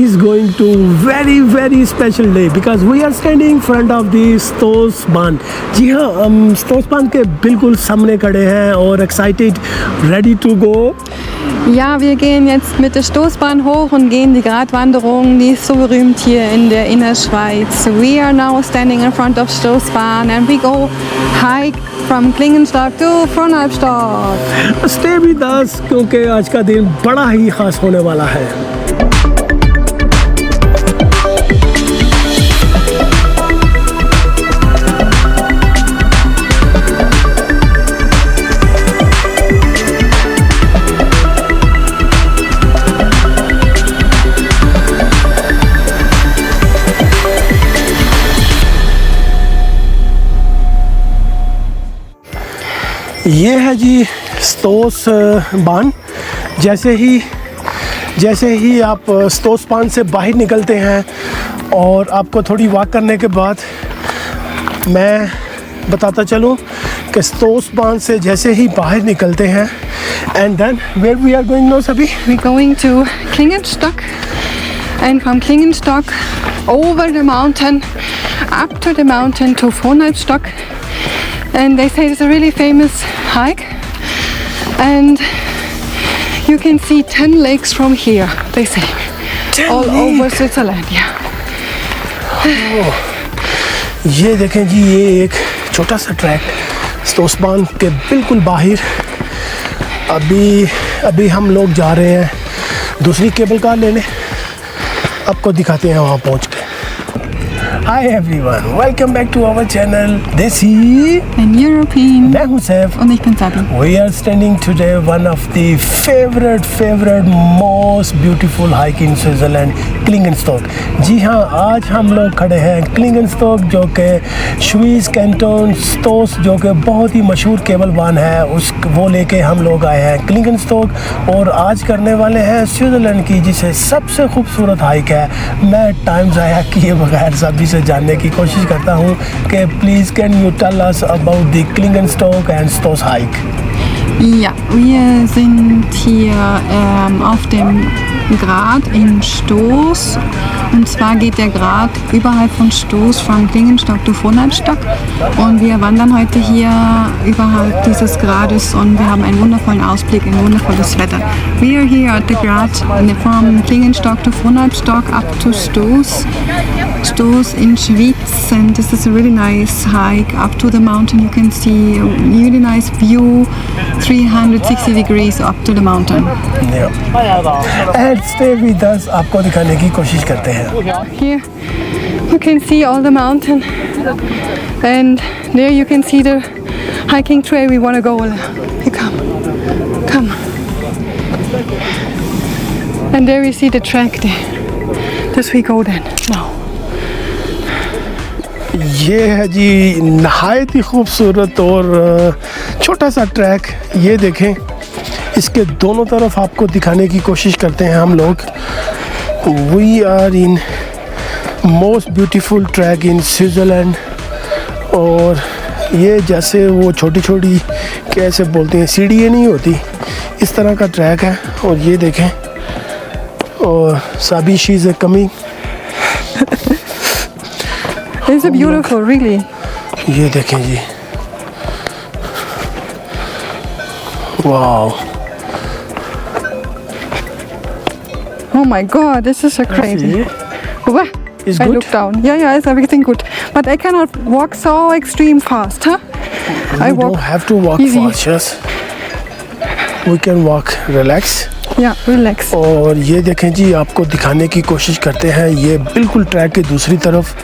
is going to very special day because we are standing in front of the Stoos Bahn. जी हाँ, हम Stoos Bahn के बिल्कुल सामने खड़े हैं और excited, ready to go. Ja, wir gehen jetzt mit der Stoßbahn hoch und gehen die Gratwanderung, die ist so berühmt hier in der Innerschweiz. We are now standing in front of Stoßbahn and we go hike from Klingenstock to Fronhalbstock. Stay with us क्योंकि आज का दिन बड़ा ही खास होने वाला है. ये है जी स्टोस बान. जैसे ही आप स्टोस बान से बाहर निकलते हैं और आपको थोड़ी वॉक करने के बाद मैं बताता चलूँ कि स्टोस बान से जैसे ही बाहर निकलते हैं and then where we are going no सभी We going to Klingenstock and from Klingenstock over the mountain up to the mountain to Fronhalbstock. And they say it's a really famous hike and you can see 10 lakes from here, they say, all over Switzerland. Yeah. ये देखें जी, ये एक छोटा सा track स्टोस बान के बिल्कुल बाहर. अभी हम लोग जा रहे हैं दूसरी केबल कार लेने. आपको दिखाते हैं वहाँ पहुँच के. Hi everyone, welcome back to our channel. Desi And European. मैं हूँ Saif. Und ich bin Sabi. We are standing today one of the favorite most beautiful hike in Switzerland, Klingenstock. जी हाँ, आज हम लोग खड़े हैं Klingenstock जो कि स्विस कैंटन स्टोस जो कि बहुत ही मशहूर केबल बान है, वो लेके हम लोग आए हैं Klingenstock और आज करने वाले हैं स्विट्ज़रलैंड की जिसे सबसे खूबसूरत हाइक है. मैं टाइम ज़ाया किए बगैर सभी से जानने की कोशिश करता हूँ कि please can you tell us about the Klingenstock and Stoos hike. Ja, wir sind hier auf dem Grat in Stoos und zwar geht der Grat überhalb von Stoos von Klingenstock to Fronhalbstock und wir wandern heute hier überhalb dieses Grades und wir haben einen wundervollen Ausblick, ein wundervolles Wetter. We are here at the Grat from Klingenstock to Fronhalbstock up to Stoos in Schwyz, and this is a really nice hike up to the mountain. You can see a really nice view, 360 degrees up to the mountain. Yeah. And stay with us. आपको दिखाने की कोशिश करते हैं. Here you can see all the mountain and there you can see the hiking trail we want to go. Here, come. And there we see the track there. This we go then now. ये है जी नहायत ही खूबसूरत और छोटा सा track. ये देखें, इसके दोनों तरफ आपको दिखाने की कोशिश करते हैं हम लोग. We are in most beautiful track in Switzerland और ये जैसे वो छोटी कैसे बोलते हैं, सीढ़ियाँ नहीं होती, इस तरह का ट्रैक है. और ये देखें, और Sabi she is coming. It's beautiful, really. ये देखें जी, wow. Oh my God, this is so crazy. Wow. Is I good? look down. Yeah, it's everything good. But I cannot walk so extreme fast, huh? I We walk don't have to walk easy. fast, yes. We can walk relax. Yeah, relax. और ये देखें जी, आपको दिखाने की कोशिश करते हैं. ये बिल्कुल ट्रैक की दूसरी तरफ.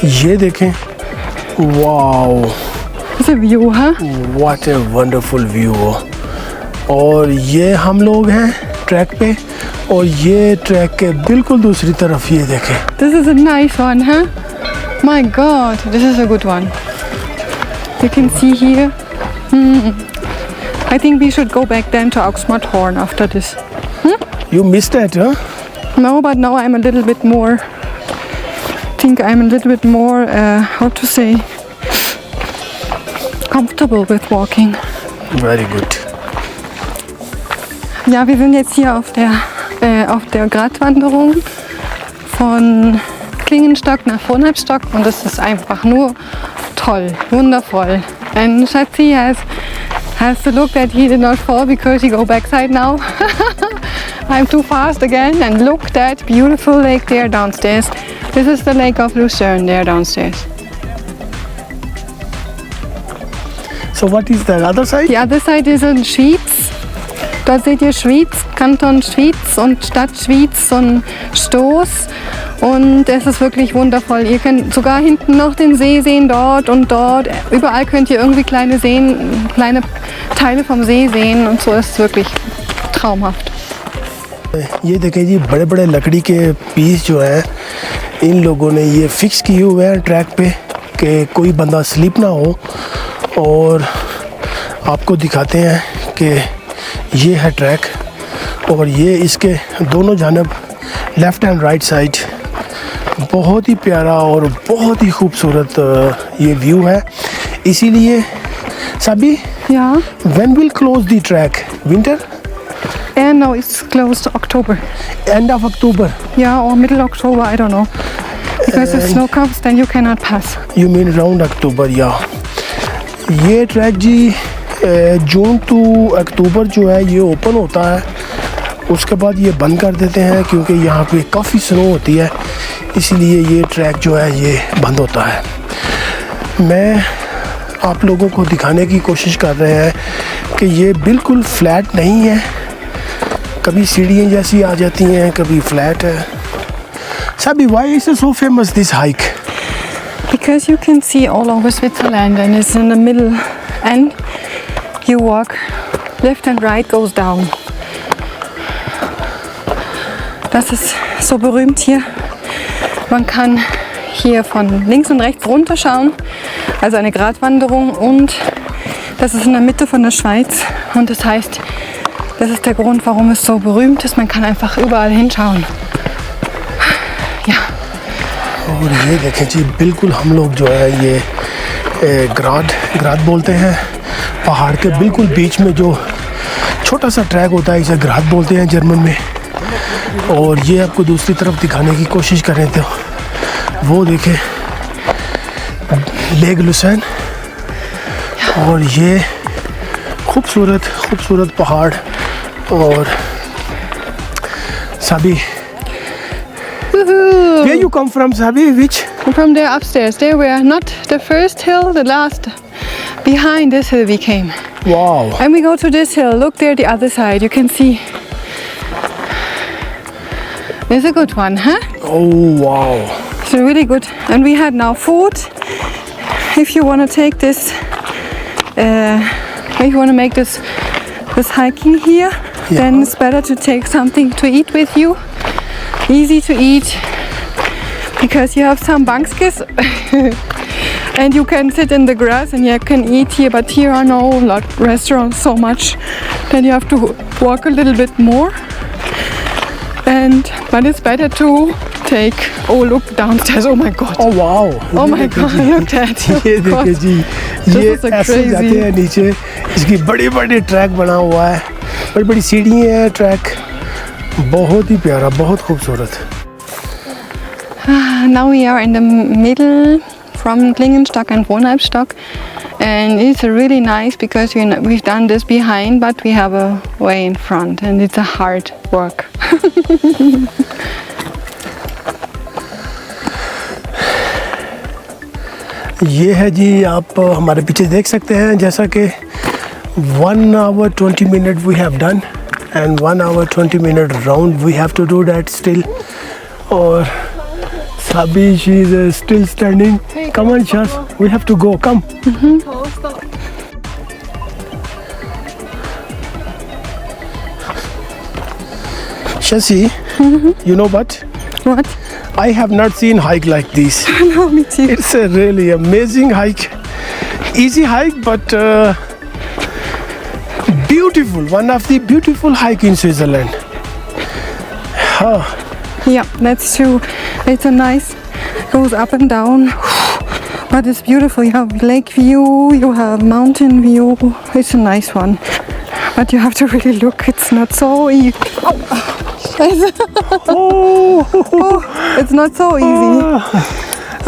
ये देखें, wow, It's a view, huh? What a wonderful view. और ये हम लोग हैं ट्रैक पे और ये ट्रैक के बिल्कुल दूसरी तरफ. ये देखें, This is a nice one, huh? My God, this is a good one. You can see here. I think we should go back then to Augsmatthorn after this. you missed that, huh? No, but now I'm a little bit more. Think I'm a little bit more. How to say? Comfortable with walking. Very good. Ja, wir sind jetzt hier auf der Gratwanderung von Klingenstock nach Frohnleibstock und es ist einfach nur toll, wundervoll. And Schatzi has to look that he did not fall because he go backside now. I'm too fast again, and look that beautiful lake there downstairs. This is the Lake of Lucerne there downstairs. So what is the other side? The other side is in Schwyz. Dort seht ihr Schwyz, Kanton Schwyz und Stadt Schwyz und Stoß. Und es ist wirklich wundervoll. Ihr könnt sogar hinten noch den See sehen, dort und dort. Überall könnt ihr irgendwie kleine Seen, kleine Teile vom See sehen. Und so ist es wirklich traumhaft. ये देखें जी, बड़े बड़े लकड़ी के piece जो हैं इन लोगों ने ये फिक्स किए हुए हैं ट्रैक पे कि कोई बंदा स्लिप ना हो। और आपको दिखाते हैं कि ये है ट्रैक और ये इसके दोनों जानब लेफ़्ट एंड राइट साइड बहुत ही प्यारा और बहुत ही खूबसूरत ये व्यू है। इसीलिए सभी Ja. when will close the track? Winter? No, it's closed October. End of October? Yeah, or middle October, I don't know. Because if snow comes, then you cannot pass. You mean around October, yeah. ये track ji June to अक्टूबर जो है ये open होता है, उसके बाद ये बंद कर देते हैं क्योंकि यहाँ पे काफ़ी स्नो होती है, इसीलिए ये ट्रैक जो है ये बंद होता है। मैं आप लोगों को दिखाने की कोशिश कर रहे हैं कि ये बिल्कुल फ्लैट नहीं है, कभी सीढ़ियाँ जैसी आ जाती हैं, कभी फ्लैट है। Sabi, why is it so famous this hike? Because you can see all over Switzerland and it's in the middle and you walk left and right goes down. Das ist so berühmt hier. Man kann hier von links und rechts runterschauen, also eine Gratwanderung, und das ist in der Mitte von der Schweiz und das heißt, das ist der Grund, warum es so berühmt ist. Man kann einfach überall hinschauen. Ja. और ये देखें जी, बिल्कुल हम लोग जो है ये ग्रात बोलते हैं, पहाड़ के बिल्कुल बीच में जो छोटा सा ट्रैक होता है इसे ग्रात बोलते हैं जर्मन में। और ये आपको दूसरी तरफ दिखाने की कोशिश कर रहे थे, वो देखें लेक लुसेन और ये खूबसूरत पहाड़। और Sabi, where you come from, Sabi? Which? From there upstairs. There we are, not the first hill, the last. Behind this hill we came. Wow. And we go to this hill. Look there, the other side. You can see. It's a good one, huh? Oh, wow. It's really good. And we had now food. If you want to take this, if you want to make this hiking here, then it's better to take something to eat with you. Easy to eat, because you have some bankskis and you can sit in the grass and you can eat here, but here are no restaurants so much, then you have to walk a little bit more. But it's better to take, oh look downstairs, oh my god. Oh wow. Oh my god, look at that. ये देखिए जी, ये ऐसे जाते हैं नीचे, इसकी बड़ी track बना हुआ है, बड़ी सीढ़ियाँ हैं, ट्रैक बहुत ही प्यारा, बहुत खूबसूरत। Now we are in the middle from Klingenstock and Frohnleibstock, and it's really nice because we've done this behind, but we have a way in front, and it's a hard work. ये है जी, आप हमारे पीछे देख सकते हैं, जैसा कि 1 hour 20 minutes we have done and 1 hour 20 minute round we have to do that still. और Sabi, she is still standing. Come on, Shaz, we have to go. Come. Shashi, you know what? What? I have not seen hike like this. No, me too. It's a really amazing hike. Easy hike, but beautiful. One of the beautiful hike in Switzerland. Yeah, that's true. It's a nice, goes up and down, but it's beautiful. You have lake view, you have mountain view. It's a nice one, but you have to really look. It's not so easy. Oh. It's not so easy.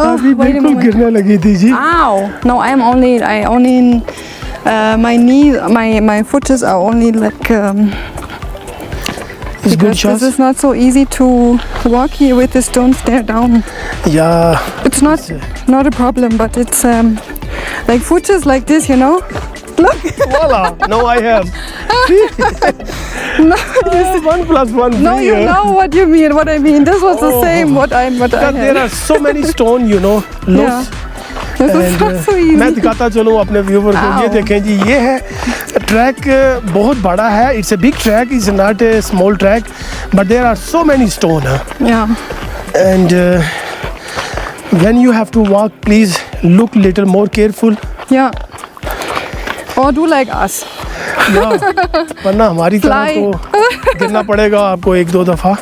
अभी wait a बिल्कुल moment. गिरने लगी थी जी. Ow! No, I only my knee, my foot are only like. It's good Because shots. this is not so easy to walk here with the stones there down. Yeah. It's not a problem, but it's like foot is like this, you know. Look. Voila. Now I have. No, 1 plus 1. no, you know what you mean. What I mean. This was the same. What I Because there had. are so many stone, you know, Yeah. loose. This is not so easy. मैं दिखाता चलूँ अपने viewer को. ये Ow. देखें जी, ये है track बहुत बड़ा है. It's a big track, it's not a small track, but there are so many stone. Yeah. And when you have to walk, please look little more careful. Yeah. Or do like us. वरना हमारी तरह Fly. तो गिरना पड़ेगा आपको 1-2 दफ़ा.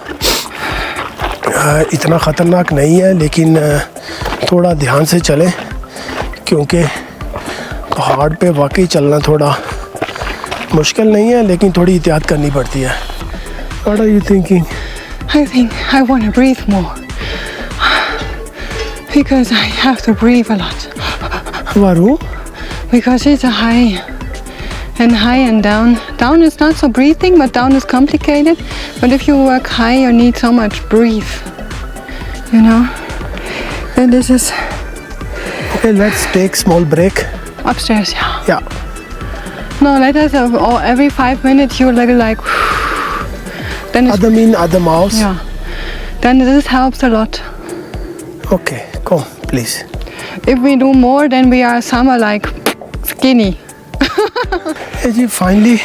इतना ख़तरनाक नहीं है, लेकिन थोड़ा ध्यान से चलें, क्योंकि पहाड़ पे वाकई चलना थोड़ा मुश्किल नहीं है, लेकिन थोड़ी एहतियात करनी पड़ती है. What are you thinking? I think I want to breathe more. Because I have to breathe a lot. वारू, Because it's a high and down. Down is not so breathing, but down is complicated. But if you work high, you need so much breathe. You know? And this is okay, let's take small break. upstairs, yeah. Yeah. No, let us, or every 5 minutes you little like, then it's, Adam in, Adam out. yeah. Then this helps a lot. Okay, come, please. If we do more, then we are summer like skinny. Hey ji, finally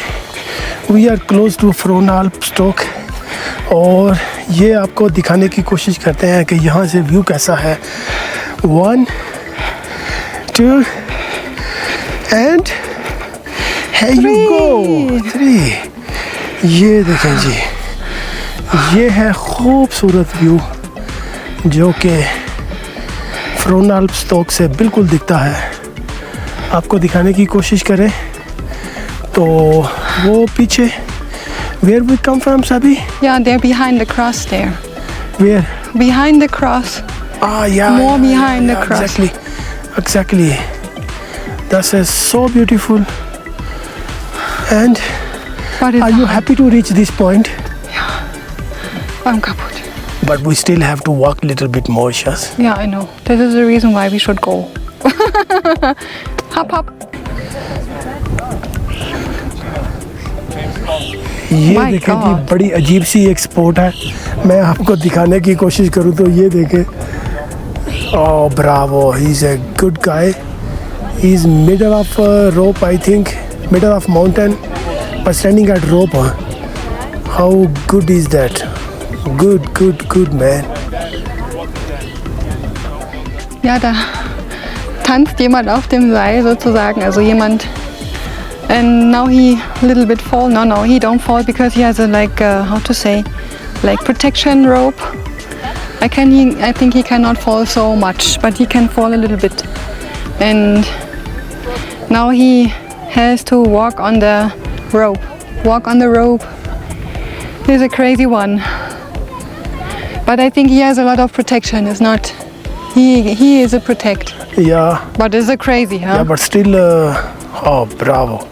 we are close to Fronalpstok, और ये आपको दिखाने की कोशिश करते हैं कि यहाँ से व्यू कैसा है. 1, 2 and here you go. 3. ये देखें जी, ये है खूबसूरत व्यू जो कि फ्रोनाल्प्सटॉक से बिल्कुल दिखता है. आपको दिखाने की कोशिश करें तो वो पीछे, where we come from, Sabi? Yeah, they're behind the cross there. Where? Behind the cross. Yeah. More behind the cross. Exactly. That is so beautiful. And But it's are you happy to reach this point? I'm kaputt. But we still have to walk a little bit more, Shaz. Yeah, I know. This is the reason why we should go. Hop, hop. ये My देखें कि God. बड़ी अजीब सी एक sport है. मैं आपको दिखाने की कोशिश करूँ तो ये देखें. Oh, bravo. He's a good guy. He's middle of rope, I think. Middle of mountain, but standing at rope. How good is that? Good, man. Ja, da tanzt jemand auf dem Seil sozusagen, also jemand. And now he a little bit fall. No, he don't fall because he has a how to say, like protection rope. I think he cannot fall so much, but he can fall a little bit. And now he has to walk on the rope. Walk on the rope. He's a crazy one. But I think he has a lot of protection. It's not. He is a protect. Yeah, But it's a crazy, huh? but still, oh, bravo.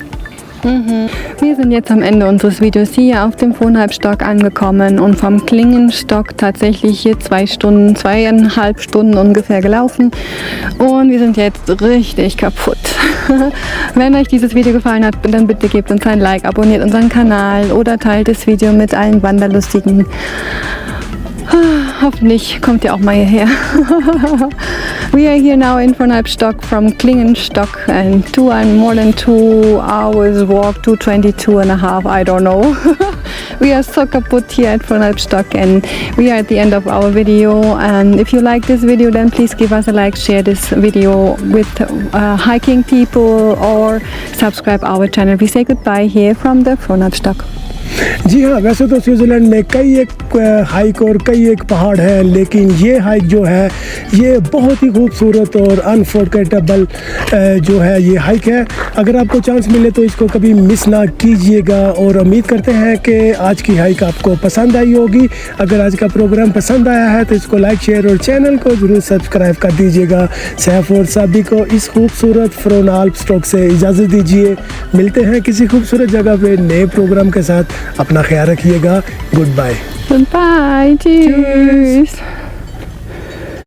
Wir sind jetzt am Ende unseres Videos hier auf dem Fronhalpstok angekommen und vom Klingenstock tatsächlich hier 2,5 Stunden ungefähr gelaufen und wir sind jetzt richtig kaputt. Wenn euch dieses Video gefallen hat, dann bitte gebt uns ein Like, abonniert unseren Kanal oder teilt das Video mit allen Wanderlustigen. Hoffentlich kommt ihr auch mal hierher. We are here now in Fronhalpstok from Klingenstock and more than 2 hours walk, 2:22.5, I don't know. We are so kaputt here at Fronhalpstok and we are at the end of our video. And if you like this video, then please give us a like, share this video with hiking people or subscribe our channel. We say goodbye here from the Fronhalpstok. जी हाँ, वैसे तो Switzerland में कई एक hike और कई एक पहाड़ है, लेकिन ये हाइक जो है ये बहुत ही खूबसूरत और अनफॉरगेटेबल जो है ये हाइक है। अगर आपको चांस मिले तो इसको कभी मिस ना कीजिएगा और उम्मीद करते हैं कि आज की हाइक आपको पसंद आई होगी। अगर आज का प्रोग्राम पसंद आया है तो इसको लाइक, शेयर और चैनल को ज़रूर सब्सक्राइब कर दीजिएगा। सैफ और साबी को इस खूबसूरत फ्रोन आल्प स्टॉक से इजाज़त दीजिए। मिलते हैं किसी खूबसूरत जगह पे नए प्रोग्राम के साथ। अपना ख्याल रखिएगा। Goodbye. Goodbye. Tschüss.